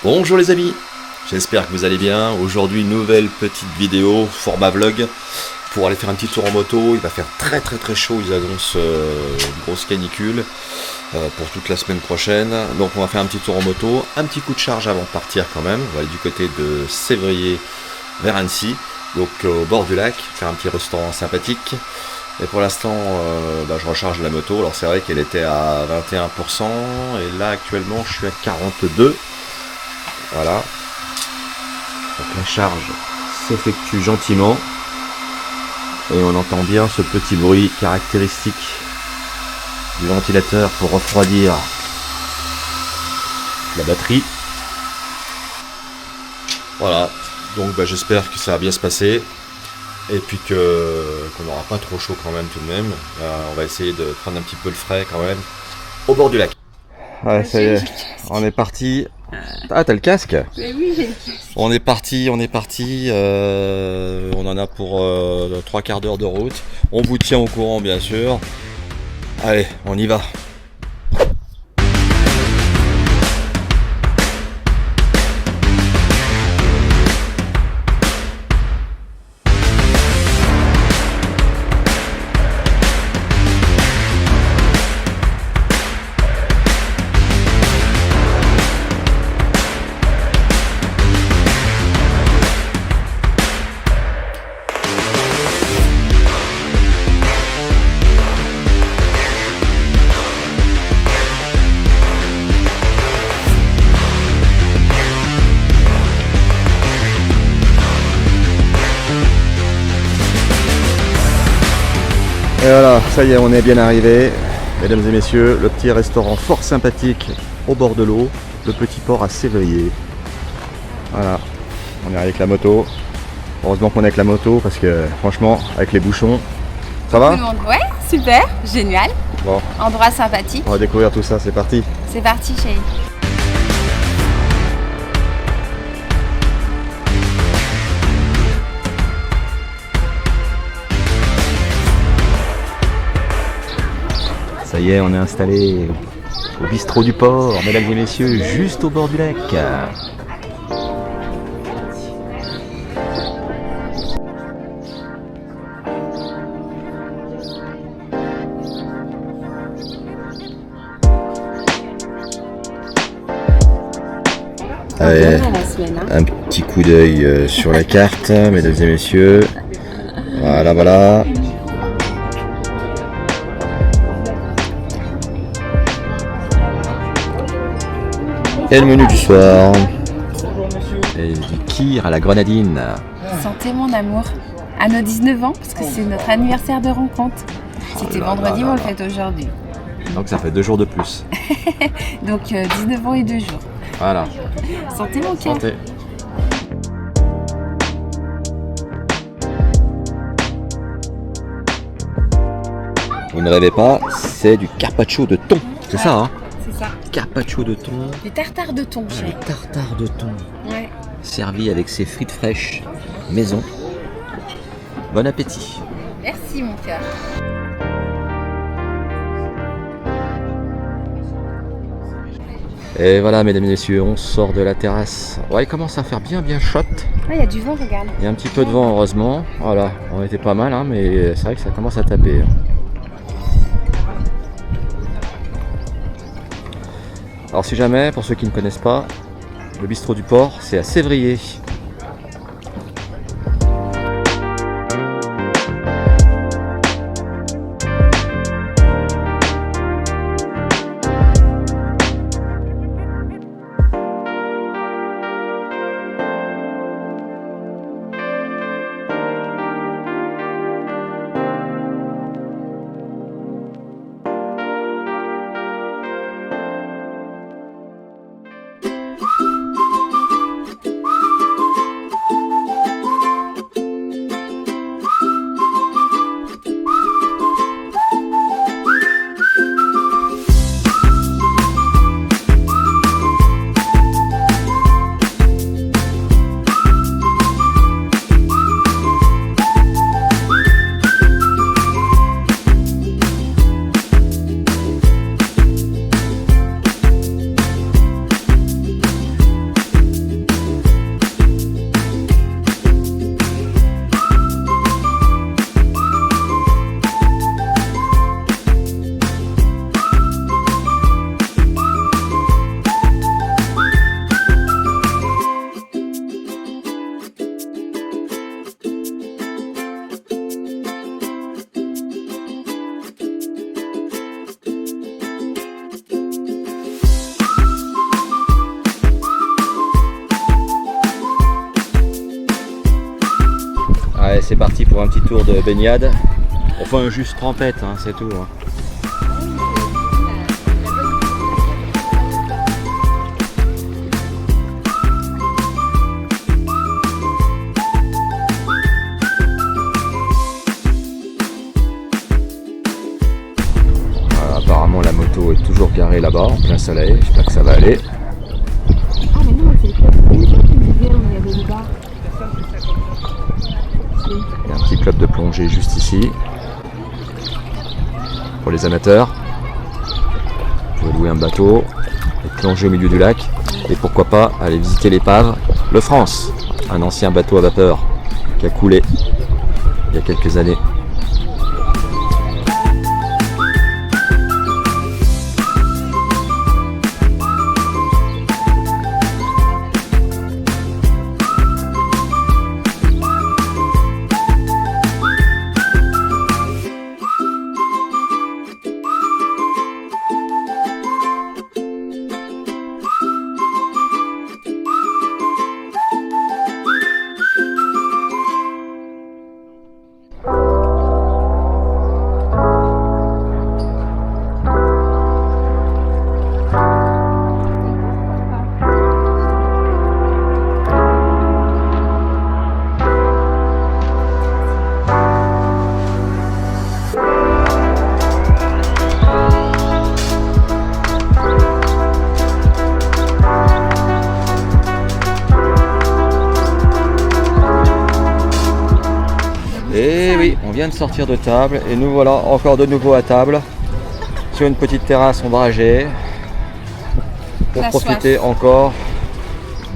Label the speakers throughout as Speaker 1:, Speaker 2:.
Speaker 1: Bonjour les amis, j'espère que vous allez bien. Aujourd'hui nouvelle petite vidéo, format vlog, pour aller faire un petit tour en moto. Il va faire très chaud, ils annoncent une grosse canicule pour toute la semaine prochaine. Donc on va faire un petit tour en moto, un petit coup de charge avant de partir quand même. On va aller du côté de Sévrier vers Annecy, donc au bord du lac, faire un petit restaurant sympathique. Et pour l'instant, je recharge la moto. Alors c'est vrai qu'elle était à 21%, et là actuellement je suis à 42%. Voilà, donc la charge s'effectue gentiment et on entend bien ce petit bruit caractéristique du ventilateur pour refroidir la batterie. Voilà, donc j'espère que ça va bien se passer et puis qu'on n'aura pas trop chaud quand même tout de même. On va essayer de prendre un petit peu le frais quand même au bord du lac. Ouais, ça y est, on est parti. Ah, t'as le casque?
Speaker 2: Mais oui, j'ai le casque.
Speaker 1: On est parti, on en a pour 3 quarts d'heure de route. On vous tient au courant bien sûr. Allez, on y va. Et voilà, ça y est, on est bien arrivé, mesdames et messieurs, le petit restaurant fort sympathique au bord de l'eau, le petit port à Sévrier. Voilà, on est avec la moto. Heureusement qu'on est avec la moto parce que franchement, avec les bouchons, ça va?
Speaker 2: Ouais, super, génial.
Speaker 1: Bon,
Speaker 2: Endroit sympathique.
Speaker 1: on va découvrir tout ça, c'est parti.
Speaker 2: C'est parti, chérie.
Speaker 1: Ça y est, on est installé au bistrot du port, mesdames et messieurs, juste au bord du lac. Allez, un petit coup d'œil sur la carte, mesdames et messieurs. Voilà. Et le menu du soir. Et du kir à la grenadine.
Speaker 2: Santé mon amour. À nos 19 ans, parce que c'est notre anniversaire de rencontre. C'était vendredi, mais on le fête aujourd'hui.
Speaker 1: Donc ça fait 2 jours de plus.
Speaker 2: Donc 19 ans et 2 jours.
Speaker 1: Voilà.
Speaker 2: Santé mon cœur.
Speaker 1: Santé. Vous ne rêvez pas, c'est du carpaccio de thon. C'est ça, hein?
Speaker 2: C'est ça.
Speaker 1: Carpaccio de thon.
Speaker 2: Du tartare de thon, chérie.
Speaker 1: Du tartare de thon.
Speaker 2: Ouais.
Speaker 1: Servi avec ses frites fraîches maison. Bon appétit.
Speaker 2: Merci mon cœur.
Speaker 1: Et voilà, mesdames et messieurs, on sort de la terrasse. Ouais, il commence à faire bien shot.
Speaker 2: Il y a du vent, regarde.
Speaker 1: Il y a un petit peu de vent, heureusement. Voilà, on était pas mal, hein, mais c'est vrai que ça commence à taper. Alors si jamais, pour ceux qui ne connaissent pas, le bistrot du port, c'est à Sévrier. Allez, c'est parti pour un petit tour de baignade. Enfin, juste trempette, hein, c'est tout. Hein. Voilà, apparemment, la moto est toujours garée là-bas, en plein soleil. J'espère que ça va aller.
Speaker 2: Ah mais non, c'est le club où il y avait le bar.
Speaker 1: Il y a un petit club de plongée juste ici. Pour les amateurs. Vous pouvez louer un bateau et plonger au milieu du lac. Et pourquoi pas aller visiter l'épave Le France, un ancien bateau à vapeur qui a coulé il y a quelques années. Et oui, on vient de sortir de table et nous voilà encore de nouveau à table sur une petite terrasse ombragée pour profiter encore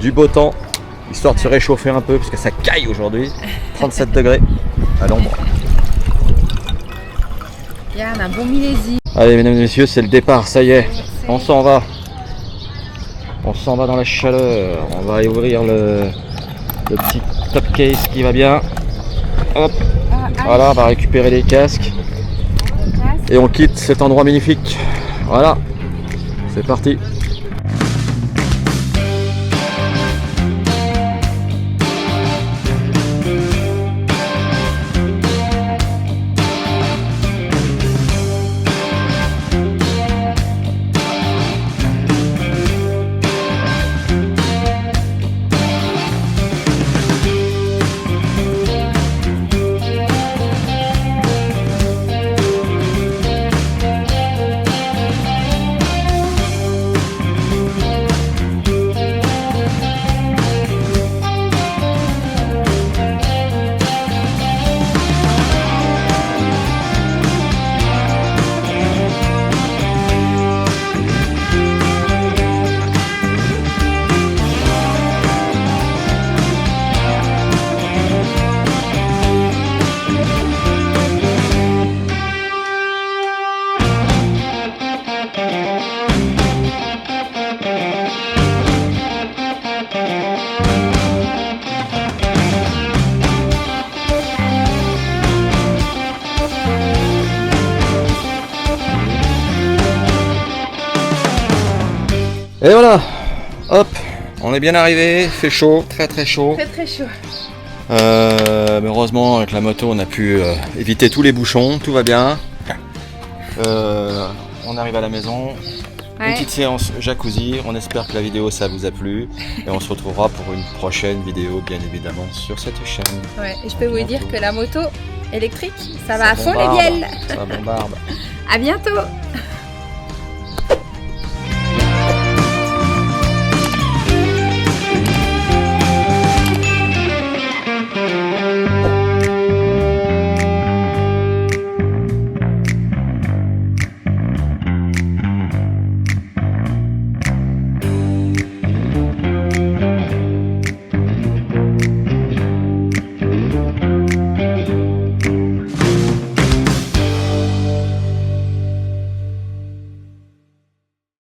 Speaker 1: du beau temps, histoire de se réchauffer un peu parce que ça caille aujourd'hui, 37 degrés à l'ombre.
Speaker 2: Regarde, un bon millésime.
Speaker 1: Allez mesdames et messieurs, c'est le départ, ça y est, on s'en va. On s'en va dans la chaleur, on va ouvrir le petit top case qui va bien. Hop, voilà, on va récupérer les casques et on quitte cet endroit magnifique. Voilà, c'est parti. Et voilà, hop, on est bien arrivé, fait chaud, très très chaud.
Speaker 2: Très très chaud.
Speaker 1: Mais heureusement avec la moto on a pu éviter tous les bouchons, tout va bien. On arrive à la maison, une petite séance jacuzzi, on espère que la vidéo ça vous a plu et on se retrouvera pour une prochaine vidéo bien évidemment sur cette chaîne.
Speaker 2: Ouais, et je peux vous dire que la moto électrique, ça va à fond les bielles.
Speaker 1: Ça bombarde.
Speaker 2: À bientôt.